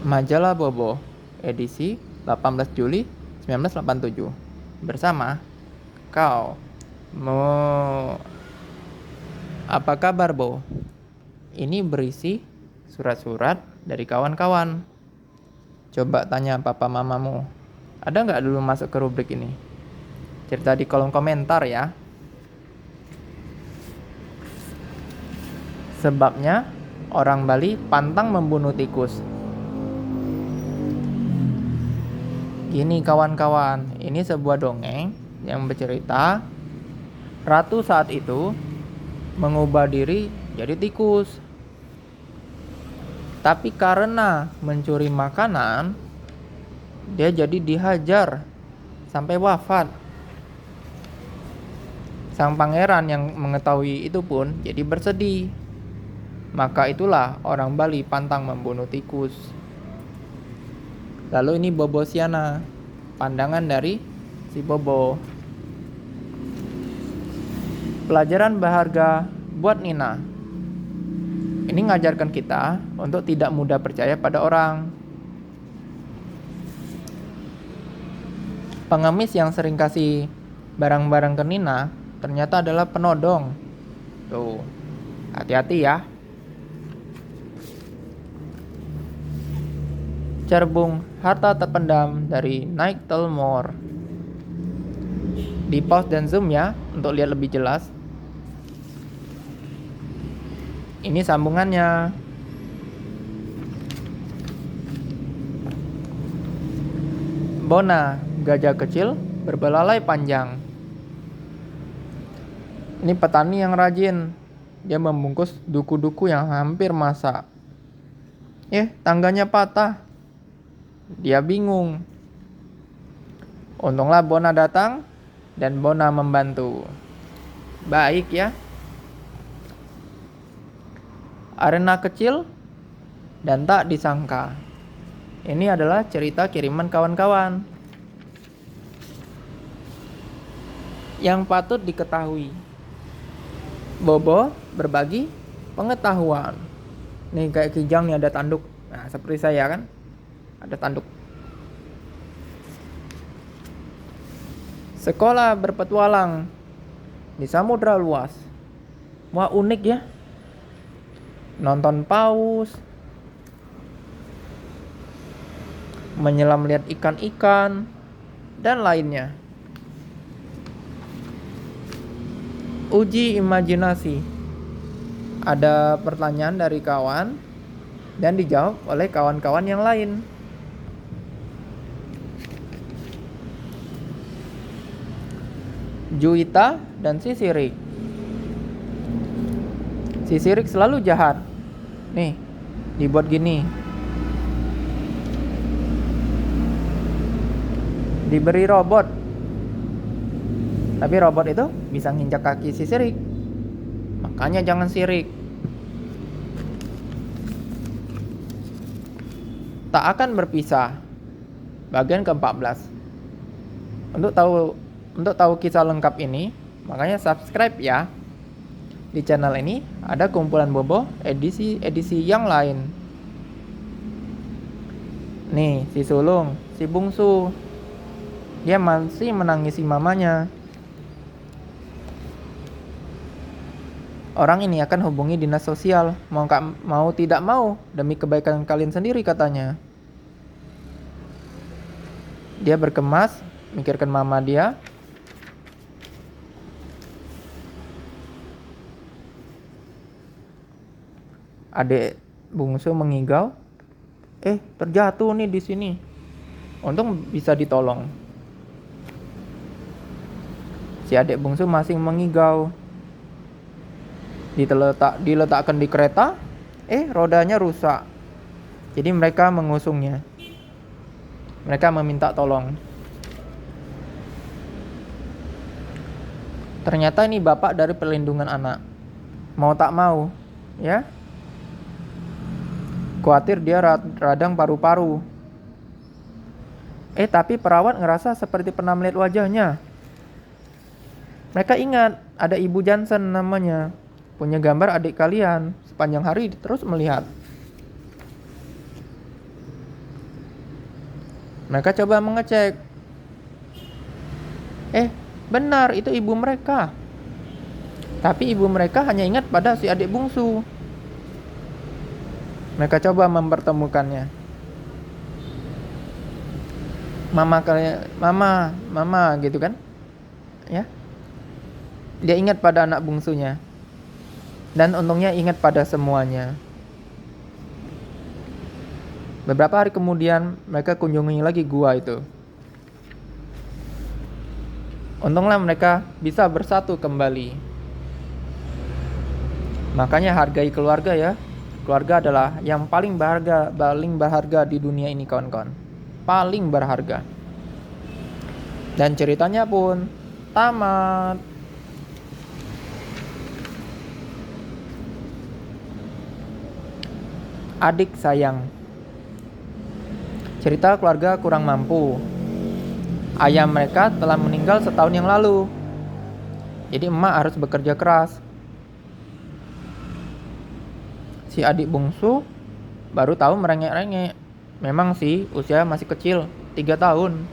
Majalah Bobo, edisi 18 Juli 1987. Bersama kau. Apa kabar, Bo? Ini berisi surat-surat dari kawan-kawan. Coba tanya papa mamamu. Ada nggak dulu masuk ke rubrik ini? Cerita di kolom komentar ya. Sebabnya, orang Bali pantang membunuh tikus. Gini kawan-kawan, ini sebuah dongeng yang bercerita ratu saat itu mengubah diri jadi tikus. Tapi karena mencuri makanan, dia jadi dihajar sampai wafat. Sang pangeran yang mengetahui itu pun jadi bersedih. Maka itulah orang Bali pantang membunuh tikus. Lalu ini Bobo Siana, pandangan dari si Bobo. Pelajaran berharga buat Nina. Ini ngajarkan kita untuk tidak mudah percaya pada orang. Pengemis yang sering kasih barang-barang ke Nina ternyata adalah penodong. Tuh, hati-hati ya. Cerbung harta terpendam dari Nick Telmore. Di pause dan zoom ya untuk lihat lebih jelas. Ini sambungannya. Bona, gajah kecil berbelalai panjang. Ini petani yang rajin. Dia membungkus duku-duku yang hampir masak. Tangganya patah. Dia bingung. Untunglah Bona datang dan Bona membantu. Baik ya. Arena kecil dan tak disangka. Ini adalah cerita kiriman kawan-kawan. Yang patut diketahui. Bobo berbagi pengetahuan. Nih kayak kijang nih ada tanduk. Nah, seperti saya kan. Ada tanduk. Sekolah berpetualang di samudra luas. Wah, unik ya. Nonton paus, menyelam lihat ikan-ikan, dan lainnya. Uji imajinasi. Ada pertanyaan dari kawan dan dijawab oleh kawan-kawan yang lain. Juwita dan Sisirik. Sisirik selalu jahat. Nih, dibuat gini. Diberi robot. Tapi robot itu bisa nginjak kaki Sisirik. Makanya jangan sirik. Tak akan berpisah. Bagian ke-14. Untuk tahu kisah lengkap ini, makanya subscribe ya. Di channel ini ada kumpulan Bobo edisi yang lain. Nih, si sulung, si bungsu. Dia masih menangisi mamanya. Orang ini akan hubungi dinas sosial, mau tidak mau, demi kebaikan kalian sendiri katanya. Dia berkemas, mikirkan mama dia. Adik bungsu mengigau. Terjatuh nih di sini. Untung bisa ditolong. Si adik bungsu masih mengigau. Diletakkan di kereta. Rodanya rusak. Jadi mereka mengusungnya. Mereka meminta tolong. Ternyata ini bapak dari perlindungan anak. Mau tak mau, ya. Khawatir dia radang paru-paru. Tapi perawat ngerasa seperti pernah melihat wajahnya. Mereka ingat ada Ibu Johnson namanya. Punya gambar adik kalian. Sepanjang hari terus melihat. Mereka coba mengecek. Benar, itu ibu mereka. Tapi ibu mereka hanya ingat pada si adik bungsu. Mereka coba mempertemukannya. Mama gitu kan? Ya. Dia ingat pada anak bungsunya. Dan untungnya ingat pada semuanya. Beberapa hari kemudian mereka kunjungi lagi gua itu. Untunglah mereka bisa bersatu kembali. Makanya hargai keluarga ya. Keluarga adalah yang paling berharga di dunia ini, kawan-kawan. Paling berharga. Dan ceritanya pun tamat. Adik sayang. Cerita keluarga kurang mampu. Ayah mereka telah meninggal setahun yang lalu. Jadi emak harus bekerja keras. Si adik bungsu baru tahu merengek-rengek. Memang sih usia masih kecil, 3 tahun.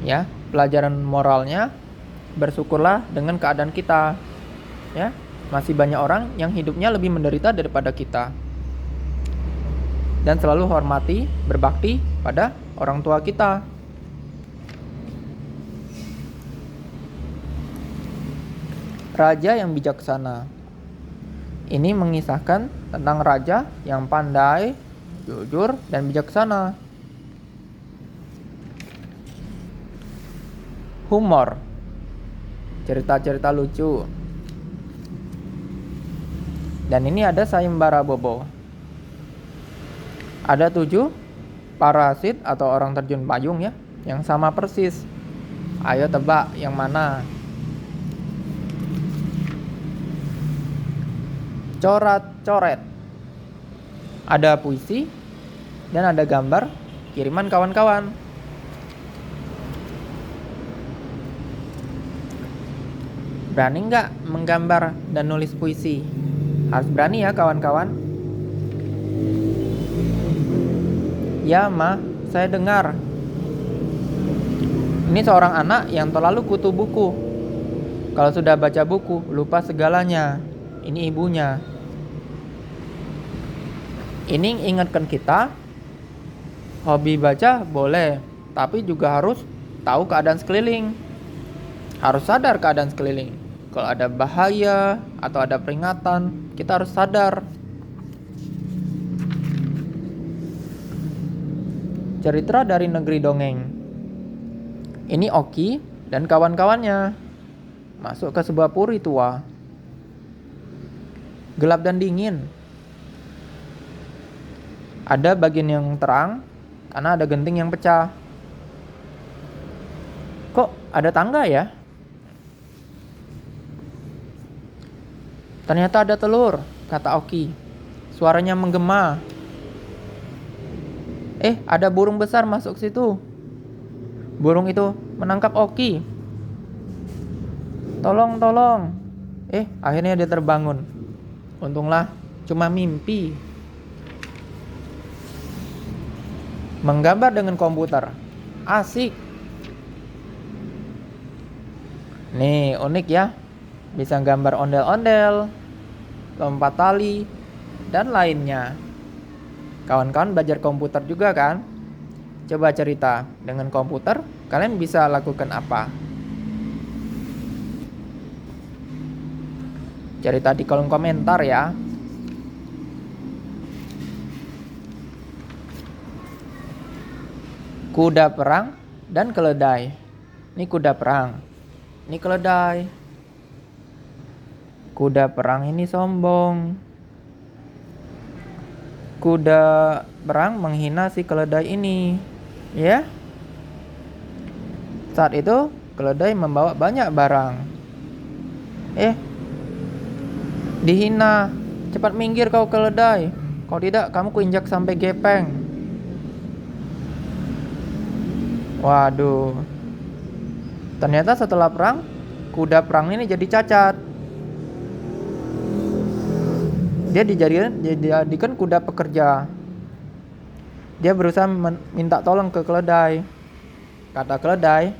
Ya, pelajaran moralnya, bersyukurlah dengan keadaan kita. Ya, masih banyak orang yang hidupnya lebih menderita daripada kita. Dan selalu hormati, berbakti pada orang tua kita. Raja yang bijaksana. Ini mengisahkan tentang raja yang pandai, jujur, dan bijaksana. Humor. Cerita-cerita lucu. Dan ini ada sayembara bobo. Ada 7 parasit atau orang terjun payung ya, yang sama persis. Ayo tebak yang mana? Coret-coret. Ada puisi dan ada gambar kiriman kawan-kawan. Berani nggak menggambar dan nulis puisi? Harus berani ya kawan-kawan. Ya Ma, saya dengar. Ini seorang anak yang terlalu kutu buku. Kalau sudah baca buku, lupa segalanya. Ini ibunya. Ini ingatkan kita, hobi baca boleh, tapi juga harus tahu keadaan sekeliling. Harus sadar keadaan sekeliling. Kalau ada bahaya atau ada peringatan, kita harus sadar. Cerita dari negeri dongeng. Ini Oki dan kawan-kawannya masuk ke sebuah puri tua. Gelap dan dingin. Ada bagian yang terang karena ada genting yang pecah. Kok ada tangga ya? Ternyata ada telur, kata Oki. Suaranya menggema. Ada burung besar masuk situ. Burung itu menangkap Oki. Tolong, tolong. Akhirnya dia terbangun. Untunglah cuma mimpi. Menggambar dengan komputer. Asik. Nih, unik ya. Bisa gambar ondel-ondel, lompat tali, dan lainnya. Kawan-kawan belajar komputer juga kan? Coba cerita, dengan komputer kalian bisa lakukan apa? Cerita di kolom komentar ya. Kuda perang dan keledai. Ini kuda perang, ini keledai. Kuda perang ini sombong. Kuda perang menghina si keledai ini, ya. Saat itu keledai membawa banyak barang. Dihina. Cepat minggir kau keledai. Kalau tidak kamu kuinjak sampai gepeng. Waduh. Ternyata setelah perang, kuda perang ini jadi cacat. Dia dijadikan kuda pekerja. Dia berusaha minta tolong ke keledai. Kata keledai,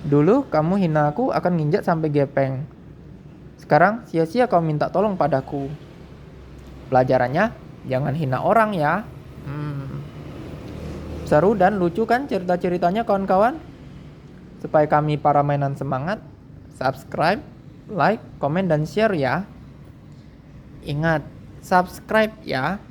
"Dulu kamu hina aku akan nginjak sampai gepeng. Sekarang sia-sia kau minta tolong padaku. Pelajarannya, jangan hina orang ya." Seru dan lucu kan cerita-ceritanya kawan-kawan? Supaya kami para mainan semangat, subscribe, like, komen, dan share ya. Ingat, subscribe ya.